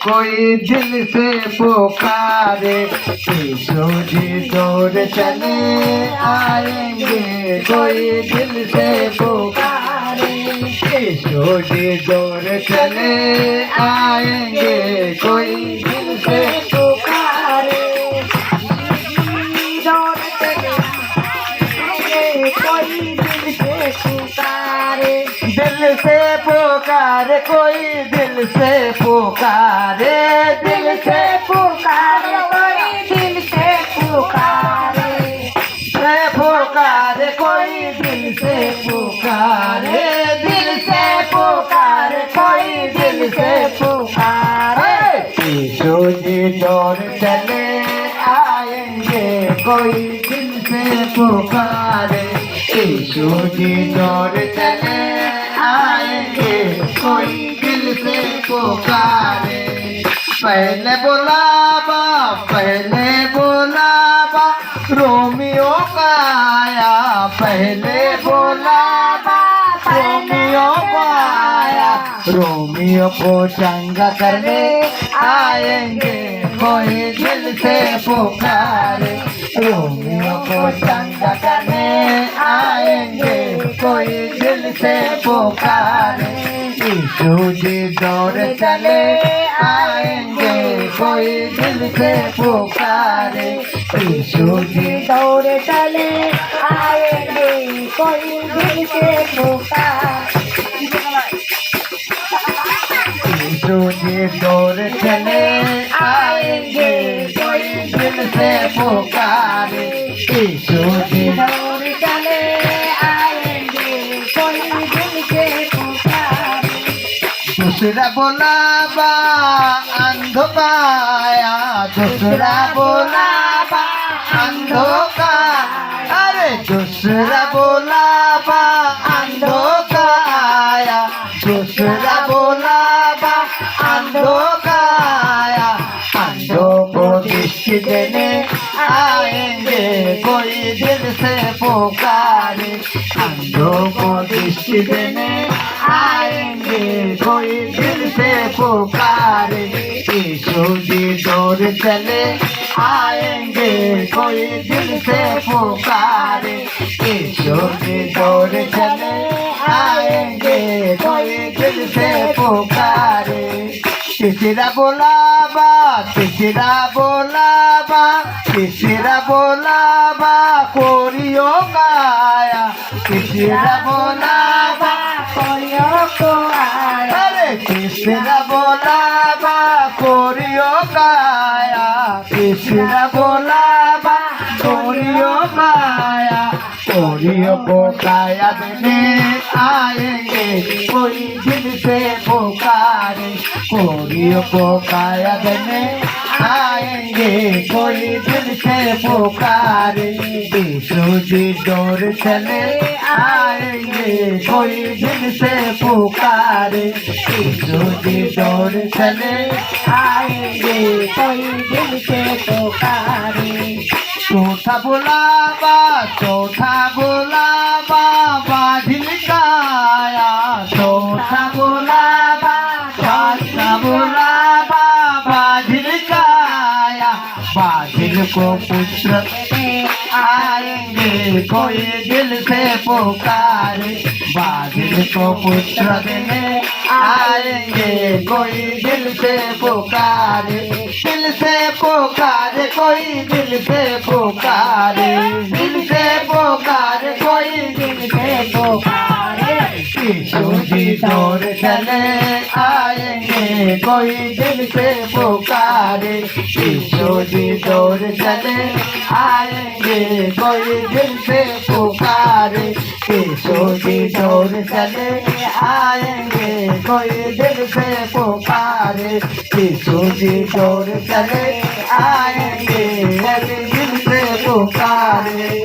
कोई दिल से पुकारे, यीशु जी दौड़ चले आएंगे, कोई दिल से पुकारे, यीशु जी दौड़ चले आएंगे, कोई दिल से पुकारे, दौड़ चले आएंगे, कोई दिल से पुकारे, दिल से पुकारे, कोई दिल से पुकारे, दिल से पुकारे, कोई दिल से पुकारे, पुकारे, कोई दिल से पुकारे, दिल से पुकारे, कोई दिल से पुकारे, यीशु जी दौड़ चले आएंगे, कोई दिल से पुकारे, यीशु जी दौड़ चले आएंगे, कोई दिल से पुकारे, पहले बुलावा, पहले बुलावा, रोमियो का आया, पहले बुलावा, रोमियो को आया, रोमियो को चंगा करने आएंगे, कोई दिल से पुकारे, रोमियो को चंगा करने आएंगे, कोई दिल से पुकारे, यीशु जी दौड़ चले आएंगे, कोई दिल से पुकारे, यीशु जी दौड़ चले आएंगे, कोई दिल से पुकारे, यीशु जी दौड़ चले आएंगे, कोई दिल से पुकारे, यीशु जी दौड़ चले आएंगे, कोई दिल से पुकारे, दूसरा बुलावा अंधों का आया, दूसरा बुलावा अंधों का, अरे दूसरा बुलावा अंधों का आया, दूसरा बुलावा अंधों का आया, अंधों को दृष्टि देने आएंगे, कोई दिल से पुकारे, अंधों को दृष्टि देने आएंगे, कोई दिल से पुकारे, यीशु जी दौड़ चले आएंगे, कोई दिल से पुकारे, यीशु जी दौड़ चले आएंगे, कोई दिल से पुकारे, तीसरा बुलावा, तीसरा बुलावा, तीसरा बुलावा, कोरियो का आया, तीसरा बुलावा, कोरियो को आया, अरे तीसरा बुलावा, कोरियो का आया, तीसरा बुलावा, कोरियो का आया, कोरियो को काया देने आएंगे, कोई दिल से पुकारे, कोरियो को काया देने आएंगे, कोई दिल से पुकारे, यीशु जी दौड़ चले आएंगे, कोई दिल से पुकारे, यीशु जी दौड़ चले आएंगे, कोई दिल से पुकारे, चौथा बुलावा, चौथा बुलावा, बाधिल का आया, चौथा बुलावा, चौथा बुलावा, बाधिल का आया, बाधिल को पुत्र देने आएंगे, कोई दिल से पुकारे, बाधिल को पुत्र देने आएंगे, कोई दिल से पुकारे, दिल से पुकारे, कोई दिल से पुकारे, दिल से पुकारे, कोई दिल से पुकारे, यीशु जी दौड़ चले आएंगे, कोई दिल से पुकारे, यीशु जी दौड़ चले आएंगे, कोई दिल से पुकारे, यीशु जी दौड़ चले आएंगे, कोई दिल से पुकारे, यीशु जी दौड़ चले आएंगे, दिल से पुकारे।